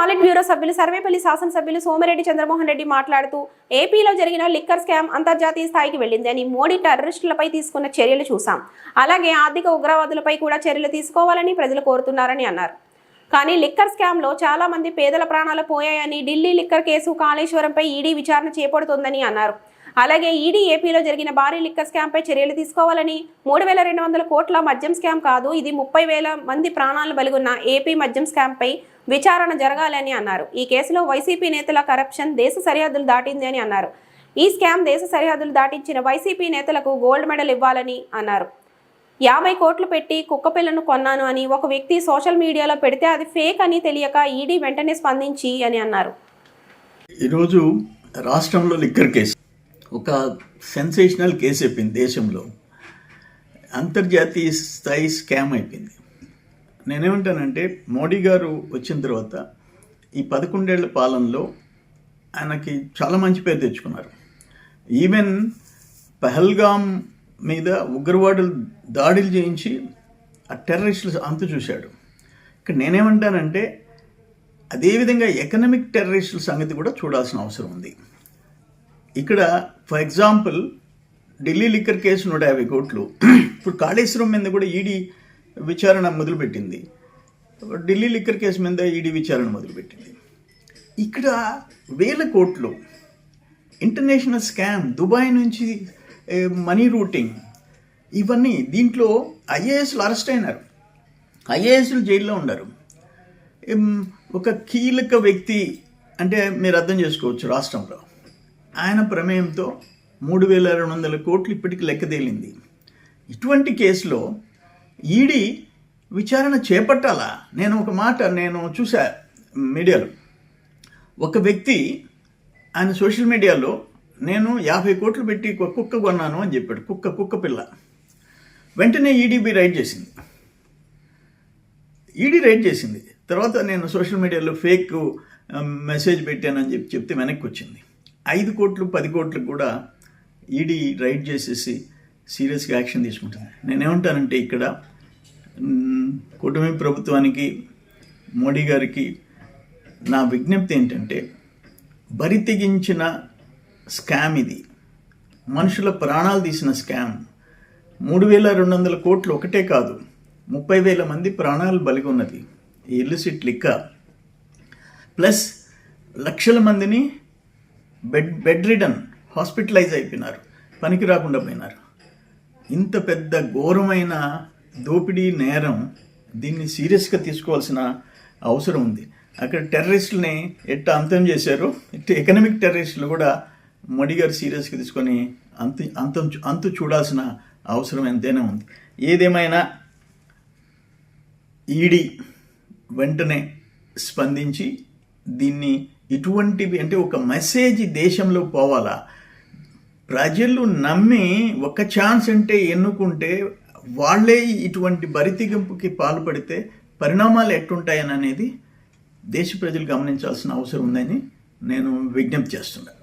పాలిట్ bureau సభ్యులు సర్వేపల్లి శాసనసభ్యులు సోమిరెడ్డి చంద్రమోహన్ రెడ్డి మాట్లాడుతూ ఏపీలో జరిగిన లిక్కర్ స్కామ్ అంతర్జాతీయ స్థాయికి వెళ్ళింది అని మోడీ టెర్రరిస్టులపై తీసుకున్న చర్యలు చూసాం. అలాగే ఆర్థిక ఉగ్రవాదులపై కూడా చర్యలు తీసుకోవాలని ప్రజలు కోరుతున్నారని అన్నారు. కానీ లిక్కర్ స్కామ్లో చాలా మంది పేదల ప్రాణాలు పోయాయని, ఢిల్లీ లిక్కర్ కేసు కాళేశ్వరంపై ఈడీ విచారణ చేపడుతోందని అన్నారు. అలాగే ఈడీ ఏపీలో జరిగిన భారీ లిక్కర్ స్కామ్పై చర్యలు తీసుకోవాలని, 3,200 కోట్ల మద్యం స్కామ్ కాదు, ఇది 30,000 మంది ప్రాణాలు బలిగొన్న ఏపీ మద్యం స్కామ్పై విచారణ జరగాలని అన్నారు. ఈ కేసులో వైసీపీ నేతల కరప్షన్ దేశ సరిహద్దులు దాటింది అని అన్నారు. ఈ స్కామ్ దేశ సరిహద్దులు దాటించిన వైసీపీ నేతలకు గోల్డ్ మెడల్ ఇవ్వాలని అన్నారు. 50 కోట్లు పెట్టి కుక్కపిల్లను కొన్నాను అని ఒక వ్యక్తి సోషల్ మీడియాలో పెడితే అది ఫేక్ అని తెలియక ఈడీ వెంటనే స్పందించి అని అన్నారు. ఈరోజు రాష్ట్రంలో లిక్కర్ కేసు ఒక సెన్సేషనల్ కేసు అయిపోయింది. దేశంలో అంతర్జాతీయ స్థాయి స్కామ్ అయిపోయింది. నేనేమంటానంటే మోడీ గారు వచ్చిన తర్వాత ఈ 11 ఏళ్ల పాలనలో ఆయనకి చాలా మంచి పేరు తెచ్చుకున్నారు. ఈవెన్ పహల్గామ్ మీద ఉగ్రవాదులు దాడులు చేయించి ఆ టెర్రరిస్టులు అంతు చూశాడు. ఇక్కడ నేనేమంటానంటే అదేవిధంగా ఎకనామిక్ టెర్రరిస్టుల సంగతి కూడా చూడాల్సిన అవసరం ఉంది. ఇక్కడ for example Delhi liquor case 150 కోట్లు, ఇప్పుడు కాళేశ్వరం మీద కూడా ఈడీ విచారణ మొదలుపెట్టింది. ఢిల్లీ లిక్కర్ కేసు మీద ఈడీ విచారణ మొదలుపెట్టింది. ఇక్కడ 1000 కోట్లు ఇంటర్నేషనల్ స్కామ్, దుబాయ్ నుంచి మనీ రూటింగ్, ఇవన్నీ. దీంట్లో ఐఏఎస్లు అరెస్ట్ అయినారు, ఐఏఎస్లు జైల్లో ఉన్నారు. ఒక కీలక వ్యక్తి అంటే మీరు అర్థం చేసుకోవచ్చు, రాష్ట్రంలో ఆయన ప్రమేయంతో 3,200 కోట్లు ఇప్పటికి లెక్క తేలింది. ఇటువంటి కేసులో ఈడీ విచారణ చేపట్టాలా? నేను ఒక మాట చూసా మీడియాలో, ఒక వ్యక్తి ఆయన సోషల్ మీడియాలో నేను 50 కోట్లు పెట్టి కుక్క కొన్నాను అని చెప్పాడు. కుక్క పిల్ల. వెంటనే ఈడీబీ రైడ్ చేసింది. ఈడీ రైడ్ చేసింది. తర్వాత నేను సోషల్ మీడియాలో ఫేక్ మెసేజ్ పెట్టానని చెప్తే వెనక్కి వచ్చింది. 5 కోట్లు 10 కోట్లకు కూడా ఈడీ రైడ్ చేసేసి సీరియస్గా యాక్షన్ తీసుకుంటుంది. నేనేమంటానంటే ఇక్కడ కూటమి ప్రభుత్వానికి, మోడీ గారికి నా విజ్ఞప్తి ఏంటంటే, బరి తెగించిన స్కామ్ ఇది. మనుషుల ప్రాణాలు తీసిన స్కామ్. 3,200 కోట్లు ఒకటే కాదు, 30,000 మంది ప్రాణాలు బలిగొన్నది ఈ ఇల్లిసిట్ లిక్కర్. ప్లస్ లక్షల మందిని బెడ్ రిడన్, హాస్పిటలైజ్ అయిపోయినారు, పనికి రాకుండా పోయినారు. ఇంత పెద్ద ఘోరమైన దోపిడీ నేరం, దీన్ని సీరియస్గా తీసుకోవాల్సిన అవసరం ఉంది. అక్కడ టెర్రరిస్టులని ఎట్టా అంతం చేశారో, ఇటు ఎకనామిక్ టెర్రరిస్టులు కూడా మోడీ గారు సీరియస్గా తీసుకొని అంతు చూడాల్సిన అవసరం ఎంతైనా ఉంది. ఏదేమైనా ఈడీ వెంటనే స్పందించి దీన్ని ఇటువంటివి అంటే ఒక మెసేజ్ దేశంలో పోవాలా. ప్రజలు నమ్మి ఒక ఛాన్స్ అంటే ఎన్నుకుంటే వాళ్ళే ఇటువంటి బరితెగింపుకి పాల్పడితే పరిణామాలు ఎట్టుంటాయని అనేది దేశ ప్రజలు గమనించాల్సిన అవసరం ఉందని నేను విజ్ఞప్తి చేస్తున్నాను.